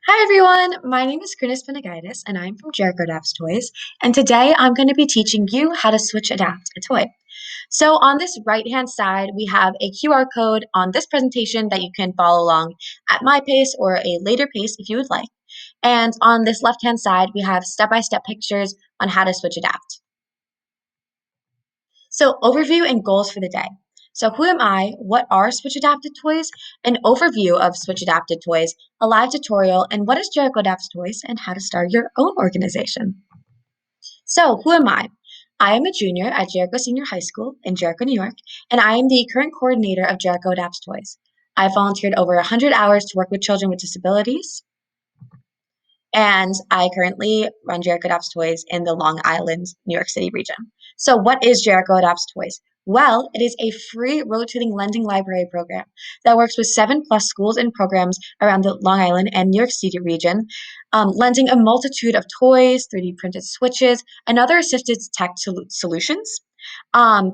Hi everyone, my name is Krinis Benegitis and I'm from Jericho Adapts Toys, and today I'm going to be teaching you how to switch adapt a toy. So on this right hand side, we have a QR code on this presentation that you can follow along at my pace or a later pace if you would like. And on this left hand side, we have step-by-step pictures on how to switch adapt. So overview and goals for the day. So who am I? What are Switch Adapted Toys? An overview of Switch Adapted Toys, a live tutorial, and what is Jericho Adapts Toys and how to start your own organization. So who am I? I am a junior at Jericho Senior High School in Jericho, New York, and I am the current coordinator of Jericho Adapts Toys. I volunteered over 100 hours to work with children with disabilities, and I currently run Jericho Adapts Toys in the Long Island, New York City region. So, what is Jericho Adapts Toys? Well, it is a free rotating lending library program that works with 7+ schools and programs around the Long Island and New York City region, lending a multitude of toys, 3D printed switches, and other assisted tech solutions.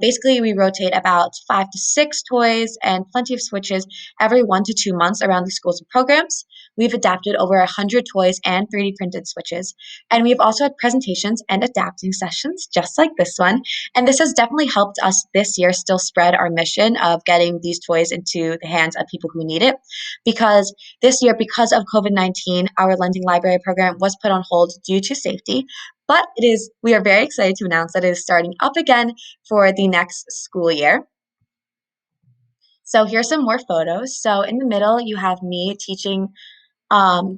Basically, we rotate about 5 to 6 toys and plenty of switches every 1 to 2 months around the schools and programs. We've adapted over 100 toys and 3D printed switches. And we've also had presentations and adapting sessions just like this one. And this has definitely helped us this year still spread our mission of getting these toys into the hands of people who need it. Because this year, because of COVID-19, our lending library program was put on hold due to safety. But we are very excited to announce that it is starting up again for the next school year. So here's some more photos. So in the middle, you have me teaching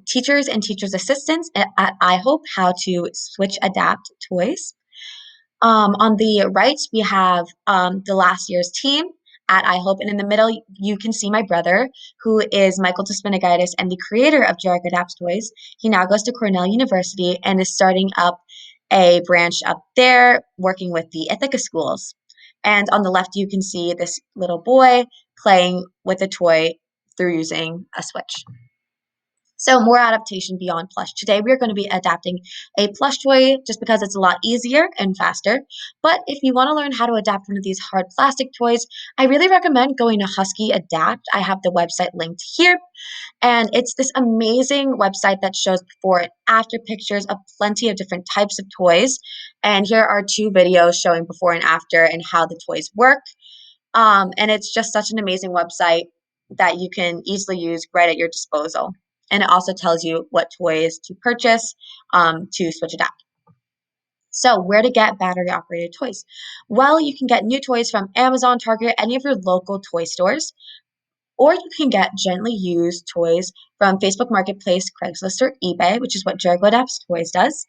teachers and teachers' assistants at iHope how to switch adapt toys. On the right, we have the last year's team at iHope, and in the middle, you can see my brother, who is Michael Despinagitis and the creator of Jericho Adapts Toys. He now goes to Cornell University and is starting up a branch up there, working with the Ithaca schools. And on the left, you can see this little boy playing with a toy through using a switch. So more adaptation beyond plush. Today we are going to be adapting a plush toy just because it's a lot easier and faster. But if you want to learn how to adapt one of these hard plastic toys, I really recommend going to Husky Adapt. I have the website linked here. And it's this amazing website that shows before and after pictures of plenty of different types of toys. And here are 2 videos showing before and after and how the toys work. And it's just such an amazing website that you can easily use right at your disposal. And it also tells you what toys to purchase to switch adapt. So, where to get battery operated toys? Well, you can get new toys from Amazon, Target, any of your local toy stores. Or you can get gently used toys from Facebook Marketplace, Craigslist, or eBay, which is what Jericho Adapts Toys does.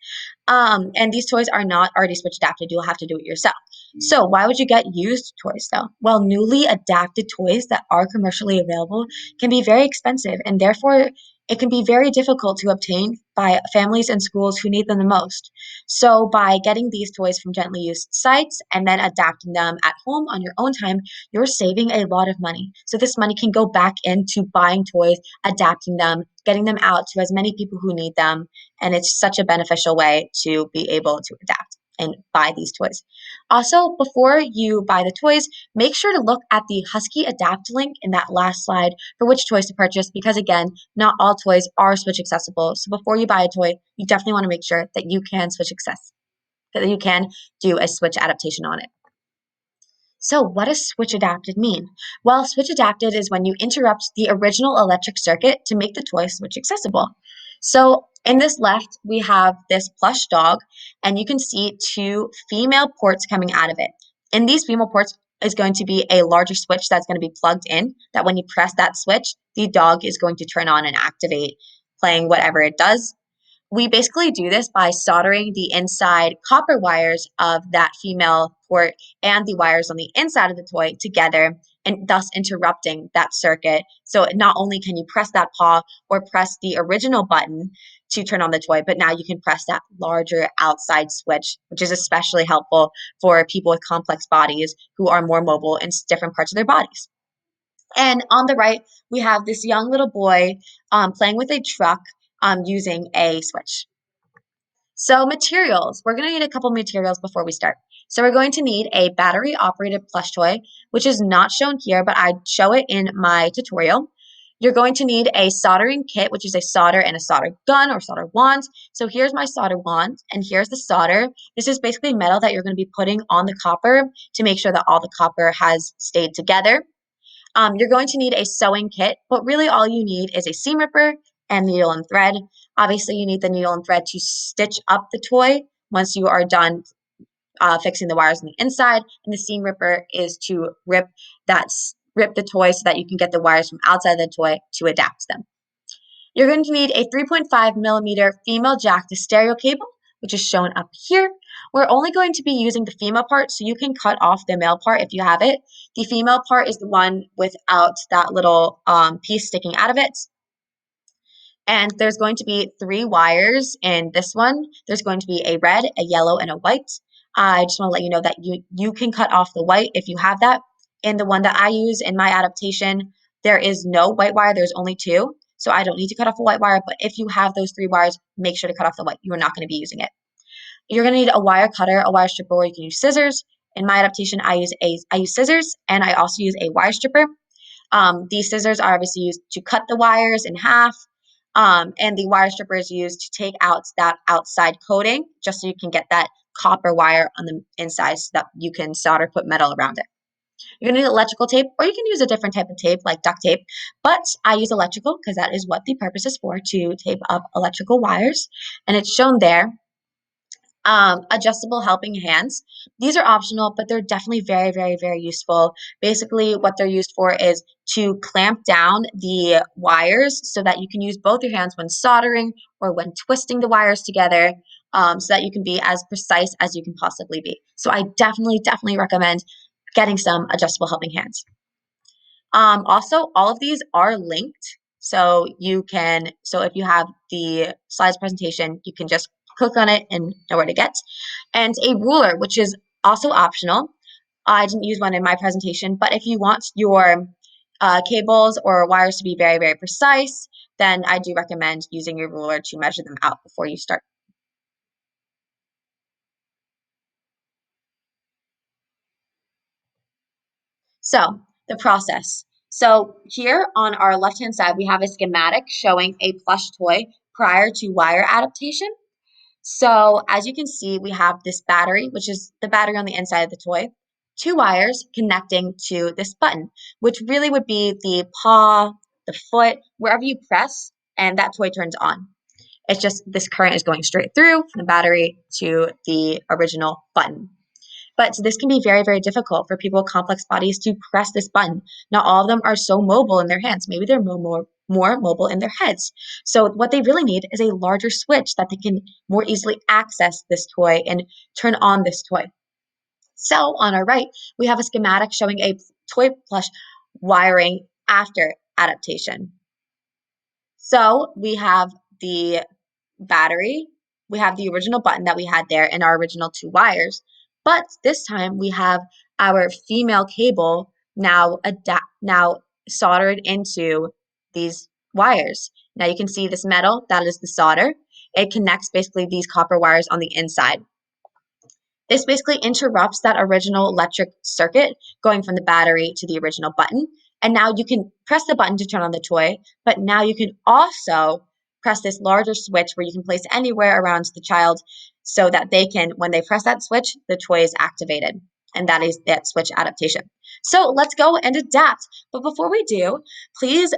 And these toys are not already switch adapted. You'll have to do it yourself. So why would you get used toys though? Well, newly adapted toys that are commercially available can be very expensive, and therefore it can be very difficult to obtain by families and schools who need them the most. So by getting these toys from gently used sites and then adapting them at home on your own time, you're saving a lot of money. So this money can go back into buying toys, adapting them, getting them out to as many people who need them. And it's such a beneficial way to be able to adapt and buy these toys. Also, before you buy the toys, make sure to look at the Husky Adapt link in that last slide for which toys to purchase because, again, not all toys are Switch accessible. So before you buy a toy, you definitely want to make sure that you can that you can do a Switch adaptation on it. So, what does switch adapted mean? Well, switch adapted is when you interrupt the original electric circuit to make the toy switch accessible. So, in this left, we have this plush dog, and you can see 2 female ports coming out of it. In these female ports is going to be a larger switch that's going to be plugged in, that when you press that switch, the dog is going to turn on and activate, playing whatever it does. We basically do this by soldering the inside copper wires of that female port and the wires on the inside of the toy together and thus interrupting that circuit. So not only can you press that paw or press the original button to turn on the toy, but now you can press that larger outside switch, which is especially helpful for people with complex bodies who are more mobile in different parts of their bodies. And on the right, we have this young little boy playing with a truck using a switch. So materials, we're going to need a couple materials before we start. So we're going to need a battery operated plush toy, which is not shown here, but I show it in my tutorial. You're going to need a soldering kit, which is a solder and a solder gun or solder wand. So here's my solder wand, and here's the solder. This is basically metal that you're going to be putting on the copper to make sure that all the copper has stayed together. You're going to need a sewing kit, but really all you need is a seam ripper and needle and thread. Obviously, you need the needle and thread to stitch up the toy once you are done fixing the wires on the inside, and the seam ripper is to rip the toy so that you can get the wires from outside the toy to adapt them. You're going to need a 3.5 millimeter female jack to stereo cable, which is shown up here. We're only going to be using the female part, so you can cut off the male part if you have it. The female part is the one without that little piece sticking out of it. And there's going to be 3 wires in this one. There's going to be a red, a yellow, and a white. I just want to let you know that you can cut off the white if you have that. In the one that I use in my adaptation, there is no white wire. There's only 2. So I don't need to cut off a white wire. But if you have those 3 wires, make sure to cut off the white. You are not going to be using it. You're going to need a wire cutter, a wire stripper, or you can use scissors. In my adaptation, I use scissors, and I also use a wire stripper. These scissors are obviously used to cut the wires in half, and the wire stripper is used to take out that outside coating, just so you can get that copper wire on the inside so that you can solder, put metal around it. You're going to need electrical tape, or you can use a different type of tape like duct tape, but I use electrical because that is what the purpose is for, to tape up electrical wires, and it's shown there. Adjustable helping hands. These are optional, but they're definitely very, very, very useful. Basically, what they're used for is to clamp down the wires so that you can use both your hands when soldering or when twisting the wires together, so that you can be as precise as you can possibly be. So I definitely, definitely recommend getting some adjustable helping hands. Also, all of these are linked. So if you have the slides presentation, you can just click on it and know where to get. And a ruler, which is also optional. I didn't use one in my presentation, but if you want your cables or wires to be very, very precise, then I do recommend using your ruler to measure them out before you start. So the process. So here on our left-hand side, we have a schematic showing a plush toy prior to wire adaptation. So as you can see, we have this battery, which is the battery on the inside of the toy, 2 wires connecting to this button, which really would be the paw, the foot, wherever you press, and that toy turns on. It's just this current is going straight through from the battery to the original button. But this can be very, very difficult for people with complex bodies to press this button. Not all of them are so mobile in their hands. Maybe they're more mobile in their heads. So what they really need is a larger switch that they can more easily access this toy and turn on this toy. So on our right, we have a schematic showing a toy plush wiring after adaptation. So we have the battery, we have the original button that we had there and our original 2 wires, but this time we have our female cable now soldered into these wires. Now you can see this metal, that is the solder. It connects basically these copper wires on the inside. This basically interrupts that original electric circuit going from the battery to the original button. And now you can press the button to turn on the toy, but now you can also press this larger switch where you can place anywhere around the child so that they can, when they press that switch, the toy is activated. And that is that switch adaptation. So let's go and adapt. But before we do, please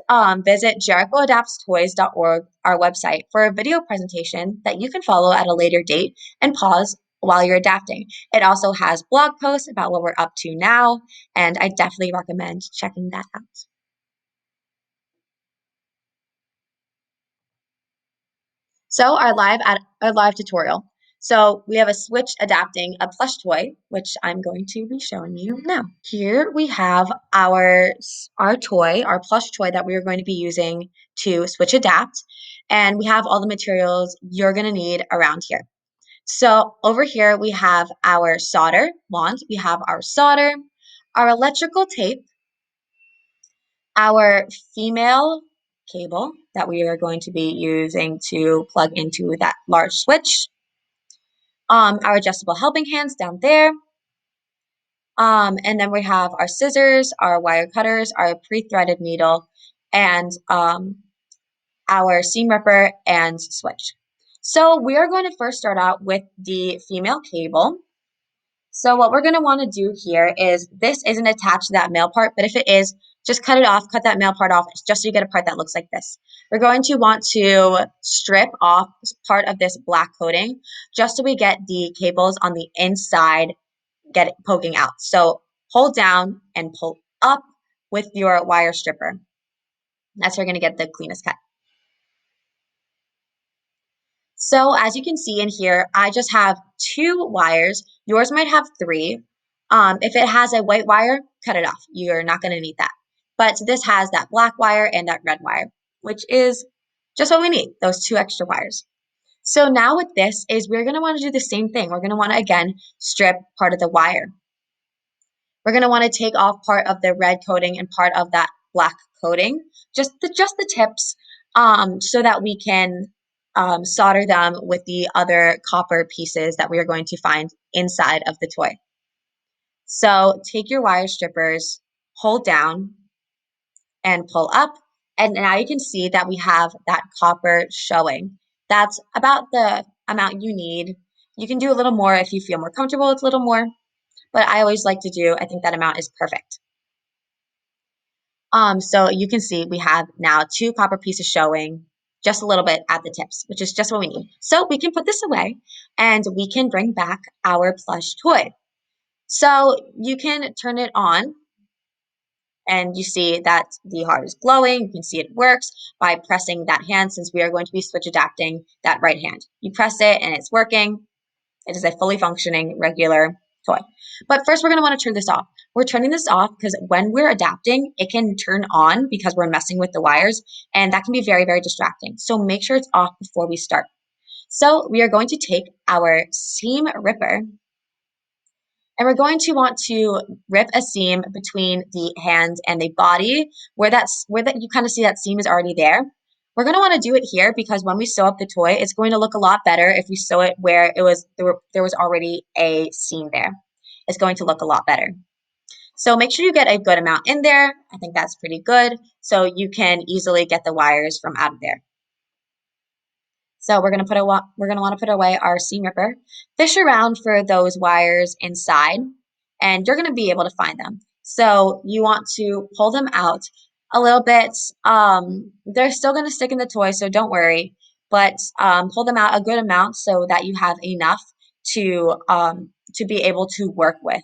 visit jerichoadaptstoys.org, our website, for a video presentation that you can follow at a later date and pause while you're adapting. It also has blog posts about what we're up to now, and I definitely recommend checking that out. So our live tutorial. So we have a switch adapting a plush toy, which I'm going to be showing you now. Here we have our toy, our plush toy that we are going to be using to switch adapt, and we have all the materials you're going to need around here. So over here we have our solder wand, we have our solder, our electrical tape, our female cable that we are going to be using to plug into that large switch, our adjustable helping hands down there, and then we have our scissors, our wire cutters, our pre-threaded needle, and our seam ripper and switch. So we are going to first start out with the female cable. So what we're going to want to do here is this isn't attached to that male part, but if it is, just cut it off, cut that male part off, just so you get a part that looks like this. We're going to want to strip off part of this black coating just so we get the cables on the inside get it poking out. So hold down and pull up with your wire stripper. That's how you're going to get the cleanest cut. So as you can see in here, I just have 2 wires. Yours might have 3. If it has a white wire, cut it off. You're not going to need that. But this has that black wire and that red wire, which is just what we need, those 2 extra wires. So now with this is we're going to want to do the same thing. We're going to want to, again, strip part of the wire. We're going to want to take off part of the red coating and part of that black coating, just the tips, so that we can solder them with the other copper pieces that we are going to find inside of the toy. So take your wire strippers, hold down, and pull up. And now you can see that we have that copper showing. That's about the amount you need. You can do a little more if you feel more comfortable with a little more, but I always like to do, I think that amount is perfect. So you can see we have now 2 copper pieces showing just a little bit at the tips, which is just what we need. So we can put this away and we can bring back our plush toy. So you can turn it on and you see that the heart is glowing. You can see it works by pressing that hand since we are going to be switch adapting that right hand. You press it and it's working. It is a fully functioning regular toy. But first we're going to want to turn this off. We're turning this off because when we're adapting, it can turn on because we're messing with the wires, and that can be very, very distracting. So make sure it's off before we start. So we are going to take our seam ripper and we're going to want to rip a seam between the hand and the body where that you kind of see that seam is already there. We're going to want to do it here because when we sew up the toy, it's going to look a lot better if we sew it where there was already a seam there. It's going to look a lot better. So make sure you get a good amount in there. I think that's pretty good. So you can easily get the wires from out of there. So we're going to want to put away our seam ripper, fish around for those wires inside, and you're going to be able to find them. So you want to pull them out a little bit. They're still going to stick in the toy, so don't worry. But pull them out a good amount so that you have enough to be able to work with.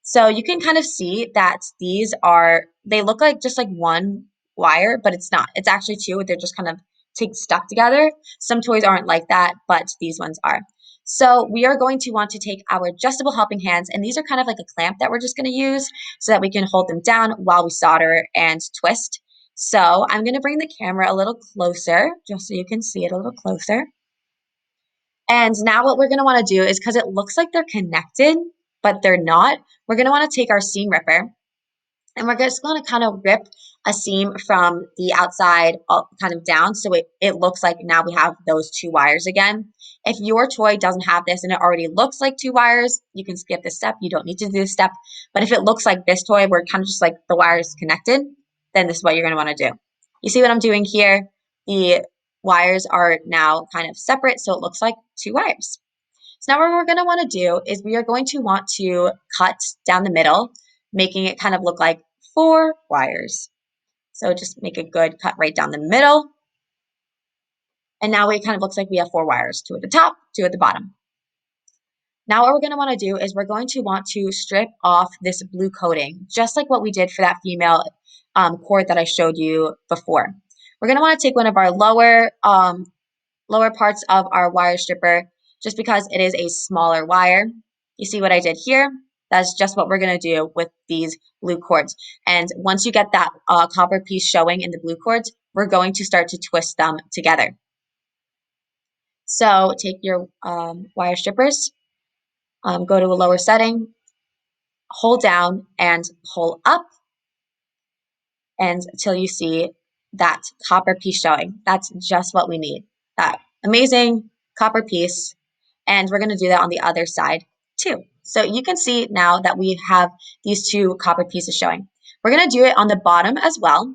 So you can kind of see that they look like just like one wire, but it's not. It's actually 2. They're just kind of stuck together. Some toys aren't like that, but these ones are. So we are going to want to take our adjustable helping hands, and these are kind of like a clamp that we're just going to use so that we can hold them down while we solder and twist. So I'm going to bring the camera a little closer just so you can see it a little closer. And now what we're going to want to do is, because it looks like they're connected, but they're not, we're going to want to take our seam ripper and we're just going to kind of rip a seam from the outside kind of down so it looks like now we have those 2 wires again. If your toy doesn't have this and it already looks like 2 wires, you can skip this step. You don't need to do this step. But if it looks like this toy where it kind of just like the wires connected, then this is what you're going to want to do. You see what I'm doing here? The wires are now kind of separate, so it looks like 2 wires. So now what we're going to want to do is we are going to want to cut down the middle, making it kind of look like 4 wires. So just make a good cut right down the middle. And now it kind of looks like we have 4 wires, 2 at the top, 2 at the bottom. Now what we're going to want to do is we're going to want to strip off this blue coating, just like what we did for that female cord that I showed you before. We're going to want to take one of our lower parts of our wire stripper just because it is a smaller wire. You see what I did here? That's just what we're going to do with these blue cords. And once you get that copper piece showing in the blue cords, we're going to start to twist them together. So take your wire strippers, go to a lower setting, hold down and pull up and until you see that copper piece showing. That's just what we need. That amazing copper piece. And we're going to do that on the other side too. So you can see now that we have these 2 copper pieces showing. We're going to do it on the bottom as well.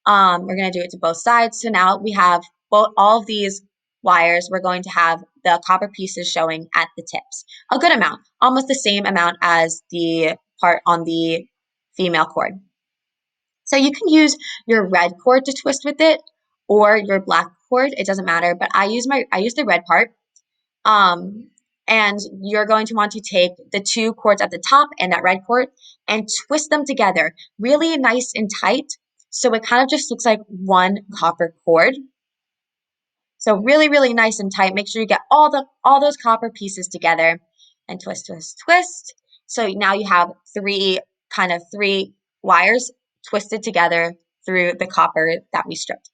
We're going to do it to both sides. So now we have all of these wires. We're going to have the copper pieces showing at the tips. A good amount, almost the same amount as the part on the female cord. So you can use your red cord to twist with it or your black cord. It doesn't matter, but I use the red part. Um, and you're going to want to take the two cords at the top and that red cord and twist them together really nice and tight. So it kind of just looks like one copper cord. So really, really nice and tight. Make sure you get all those copper pieces together and twist, twist, twist. So now you have three wires twisted together through the copper that we stripped.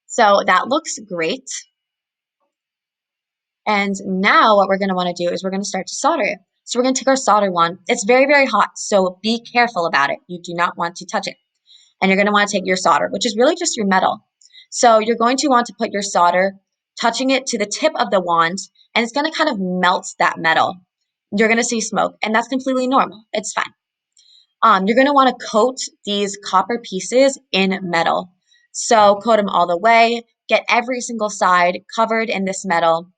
So that looks great. And now what we're going to want to do is we're going to start to solder it. So we're going to take our solder wand. It's very, very hot, so be careful about it. You do not want to touch it. And you're going to want to take your solder, which is really just your metal. So you're going to want to put your solder, touching it to the tip of the wand, and it's going to kind of melt that metal. You're going to see smoke, and that's completely normal. It's fine. You're going to want to coat these copper pieces in metal. So coat them all the way, get every single side covered in this metal.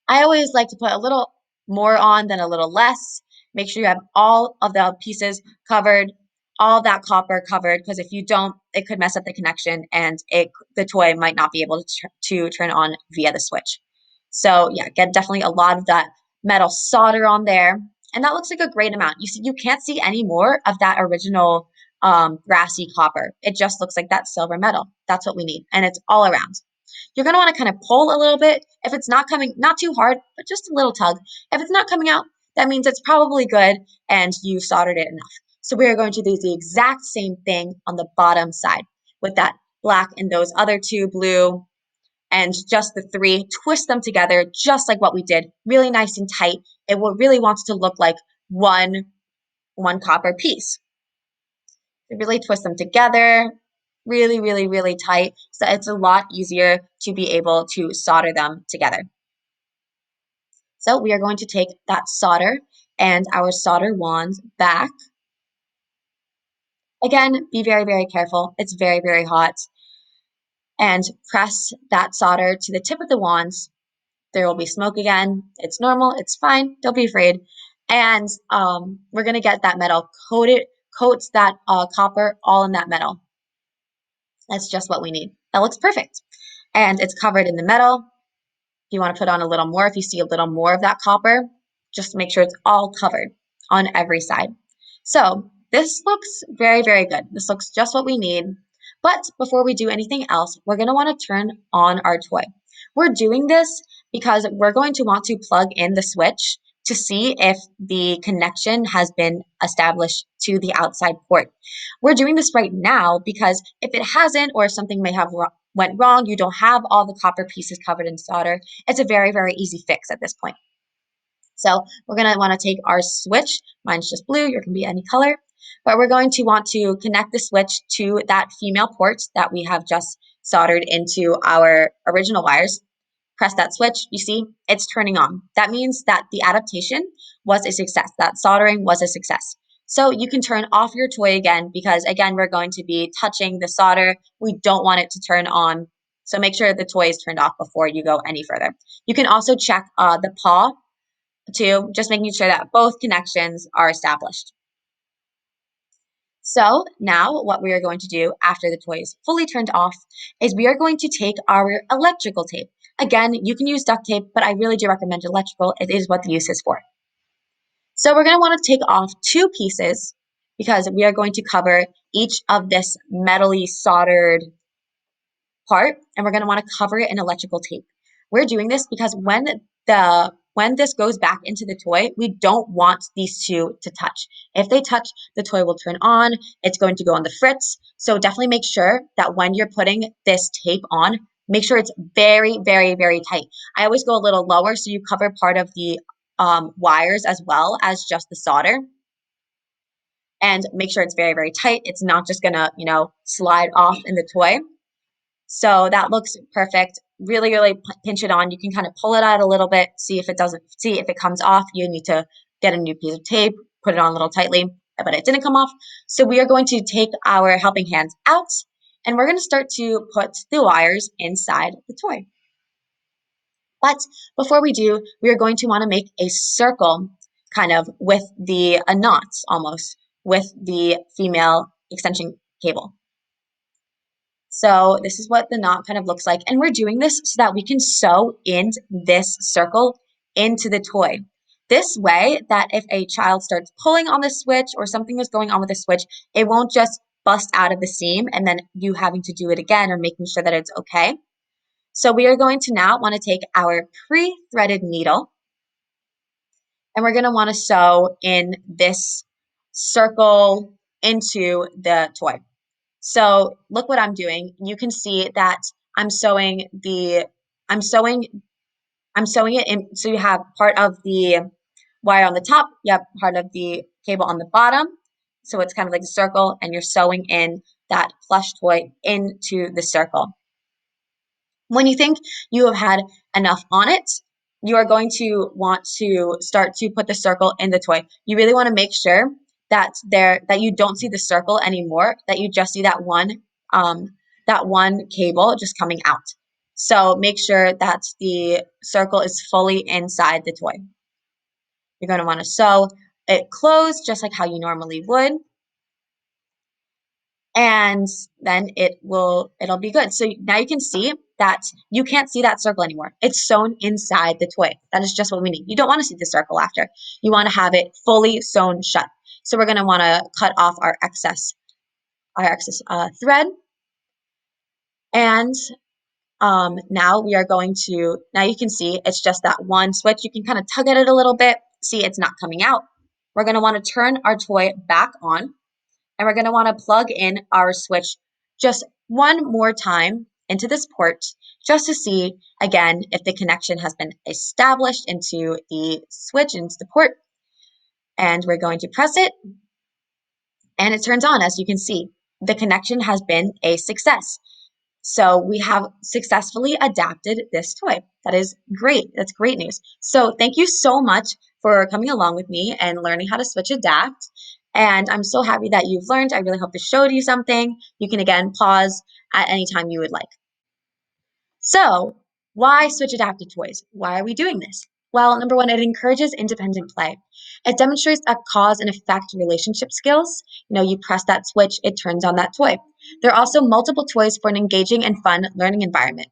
I always like to put a little more on than a little less. Make sure you have all of the pieces covered, all that copper covered, because if you don't, it could mess up the connection and the toy might not be able to turn on via the switch. So yeah, get definitely a lot of that metal solder on there. And that looks like a great amount. You can't see any more of that original brassy copper. It just looks like that silver metal. That's what we need. And it's all around. You're going to want to kind of pull a little bit. If it's not coming, not too hard, but just a little tug. If it's not coming out, that means it's probably good and you soldered it enough. So we are going to do the exact same thing on the bottom side with that black and those other two blue and just the three. Twist them together just like what we did, really nice and tight. It really wants to look like one copper piece. So really twist them together, really, really, really tight. So it's a lot easier to be able to solder them together. So we are going to take that solder and our solder wands back. Again, be very, very careful. It's very, very hot. And press that solder to the tip of the wands. There will be smoke again. It's normal. It's fine. Don't be afraid. And we're going to get that metal coats that copper all in that metal. That's just what we need. That looks perfect. And it's covered in the metal. If you want to put on a little more, if you see a little more of that copper, just make sure it's all covered on every side. So this looks very, very good. This looks just what we need. But before we do anything else, we're going to want to turn on our toy. We're doing this because we're going to want to plug in the switch to see if the connection has been established to the outside port. We're doing this right now because if it hasn't or if something may have went wrong, you don't have all the copper pieces covered in solder, it's a very, very easy fix at this point. So we're going to want to take our switch. Mine's just blue. Yours can be any color. But we're going to want to connect the switch to that female port that we have just soldered into our original wires. Press that switch. You see, it's turning on. That means that the adaptation was a success. That soldering was a success. So you can turn off your toy again because, again, we're going to be touching the solder. We don't want it to turn on. So make sure the toy is turned off before you go any further. You can also check the paw too, just making sure that both connections are established. So now what we are going to do after the toy is fully turned off is we are going to take our electrical tape. Again, you can use duct tape, but I really do recommend electrical. It is what the use is for. So we're going to want to take off two pieces because we are going to cover each of this metally soldered part, and we're going to want to cover it in electrical tape. We're doing this because when this goes back into the toy, we don't want these two to touch. If they touch, the toy will turn on. It's going to go on the fritz. So definitely make sure that when you're putting this tape on, make sure it's very, very, very tight. I always go a little lower so you cover part of the wires as well as just the solder. And make sure it's very, very tight. It's not just gonna, slide off in the toy. So that looks perfect. Really, really pinch it on. You can kind of pull it out a little bit, see if it comes off. You need to get a new piece of tape, put it on a little tightly. but it didn't come off. So we are going to take our helping hands out and we're going to start to put the wires inside the toy. But before we do, we are going to want to make a circle kind of with the a knot almost with the female extension cable. So this is what the knot kind of looks like. And we're doing this so that we can sew in this circle into the toy. This way that if a child starts pulling on the switch or something is going on with the switch, it won't just bust out of the seam and then you having to do it again or making sure that it's okay. So we are going to now want to take our pre-threaded needle and we're going to want to sew in this circle into the toy. So look what I'm doing. You can see that I'm sewing the I'm sewing I'm sewing it in so you have part of the wire on the top, you have part of the cable on the bottom. So it's kind of like a circle and you're sewing in that plush toy into the circle. When you think you have had enough on it, you are going to want to start to put the circle in the toy. You really want to make sure that you don't see the circle anymore, that you just see that one cable just coming out. So make sure that the circle is fully inside the toy. You're going to want to sew it closed just like how you normally would. And then it'll be good. So now you can see that you can't see that circle anymore. It's sewn inside the toy. That is just what we need. You don't want to see the circle after. You want to have it fully sewn shut. So we're going to want to cut off our excess thread. And now we are going to, now you can see it's just that one switch. You can kind of tug at it a little bit. See, it's not coming out. We're going to want to turn our toy back on. And we're going to want to plug in our switch just one more time into this port just to see again if the connection has been established into the switch, into the port. And we're going to press it and it turns on. As you can see, the connection has been a success. So we have successfully adapted this toy. That is great. That's great news. So thank you so much for coming along with me and learning how to switch adapt. And I'm so happy that you've learned. I really hope this showed you something. You can again pause at any time you would like. So why switch adapted toys? Why are we doing this? Well, number one, it encourages independent play. It demonstrates a cause and effect relationship skills. You press that switch, it turns on that toy. There are also multiple toys for an engaging and fun learning environment.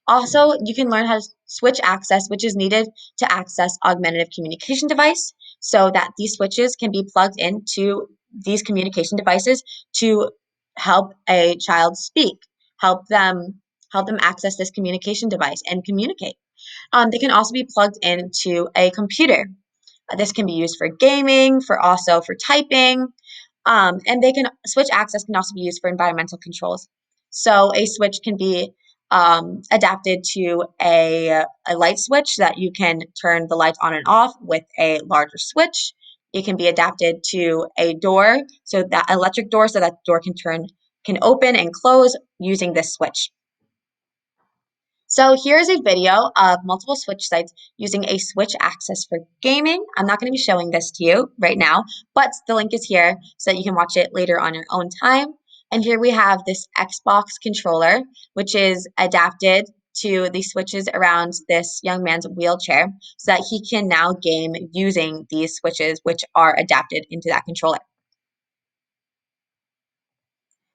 Also, you can learn how to switch access, which is needed to access augmentative communication device, so that these switches can be plugged into these communication devices to help a child speak, help them access this communication device and communicate. They can also be plugged into a computer. This can be used for gaming, for typing, and they can switch access can also be used for environmental controls. So a switch can be adapted to a light switch so that you can turn the lights on and off with a larger switch. It can be adapted to a door, so that electric door, so that door can open and close using this switch. So here's a video of multiple switch sites using a switch access for gaming. I'm not going to be showing this to you right now, but the link is here so that you can watch it later on your own time. And here we have this Xbox controller, which is adapted to the switches around this young man's wheelchair so that he can now game using these switches, which are adapted into that controller.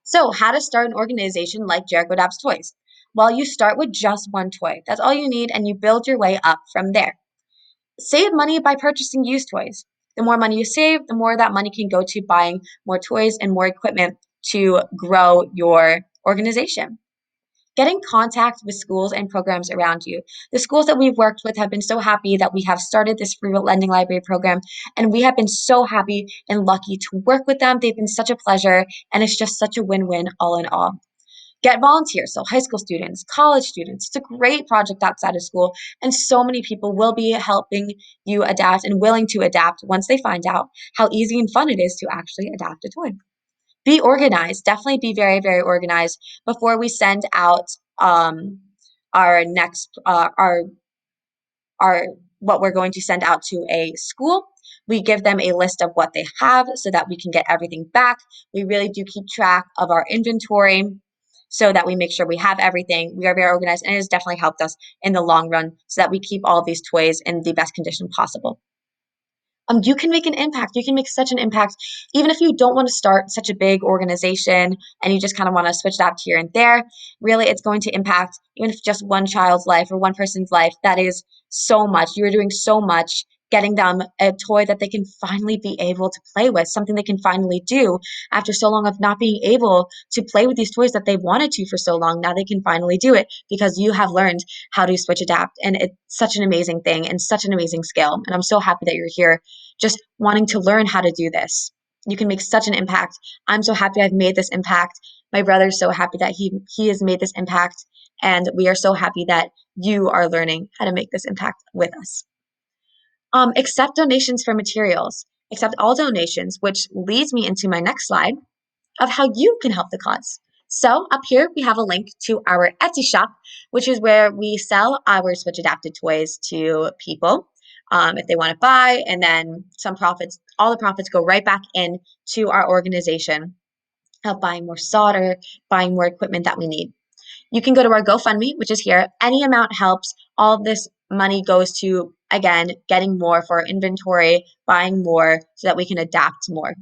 So, how to start an organization like Jericho Dabs Toys? Well, you start with just one toy. That's all you need, and you build your way up from there. Save money by purchasing used toys. The more money you save, the more that money can go to buying more toys and more equipment to grow your organization. Get in contact with schools and programs around you. The schools that we've worked with have been so happy that we have started this free lending library program, and we have been so happy and lucky to work with them. They've been such a pleasure, and it's just such a win-win all in all. Get volunteers, so high school students, college students. It's a great project outside of school, and so many people will be helping you adapt and willing to adapt once they find out how easy and fun it is to actually adapt a toy. Be organized. Definitely be very, very organized before we send out our next our what we're going to send out to a school. We give them a list of what they have so that we can get everything back. We really do keep track of our inventory so that we make sure we have everything. We are very organized, and it has definitely helped us in the long run so that we keep all of these toys in the best condition possible. You can make an impact. You can make such an impact, even if you don't want to start such a big organization and you just kind of want to switch it up here and there. Really, it's going to impact, even if just one child's life or one person's life. That is so much. You are doing so much, getting them a toy that they can finally be able to play with, something they can finally do after so long of not being able to play with these toys that they wanted to for so long. Now they can finally do it because you have learned how to switch adapt. And it's such an amazing thing and such an amazing skill. And I'm so happy that you're here just wanting to learn how to do this. You can make such an impact. I'm so happy I've made this impact. My brother's so happy that he has made this impact. And we are so happy that you are learning how to make this impact with us. Accept donations for materials. Accept all donations, which leads me into my next slide of how you can help the cause. So up here, we have a link to our Etsy shop, which is where we sell our Switch Adapted toys to people if they want to buy, and then some profits, all the profits go right back in to our organization, help buying more solder, buying more equipment that we need. You can go to our GoFundMe, which is here. Any amount helps. All of this money goes to, again, getting more for our inventory, buying more so that we can adapt more.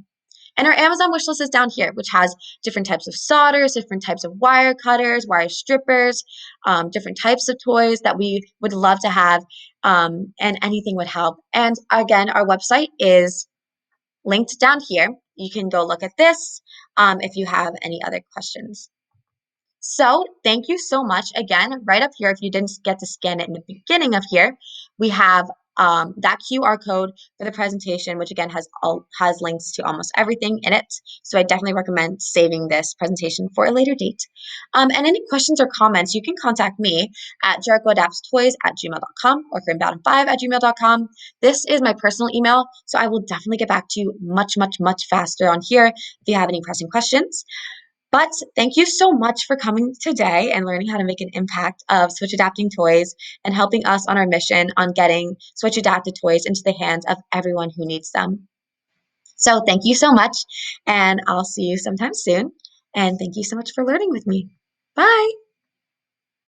And our Amazon wish list is down here, which has different types of solders, different types of wire cutters, wire strippers, different types of toys that we would love to have, and anything would help. And again, our website is linked down here. You can go look at this if you have any other questions. So thank you so much. Again, right up here, if you didn't get to scan it in the beginning of here, we have that QR code for the presentation, which again has links to almost everything in it. So I definitely recommend saving this presentation for a later date. And any questions or comments, you can contact me at jerichoadaptstoys@gmail.com or grimbatten5@gmail.com. This is my personal email, so I will definitely get back to you much, much, much faster on here if you have any pressing questions. But thank you so much for coming today and learning how to make an impact of Switch Adapting Toys and helping us on our mission on getting Switch Adapted Toys into the hands of everyone who needs them. So thank you so much, and I'll see you sometime soon. And thank you so much for learning with me. Bye.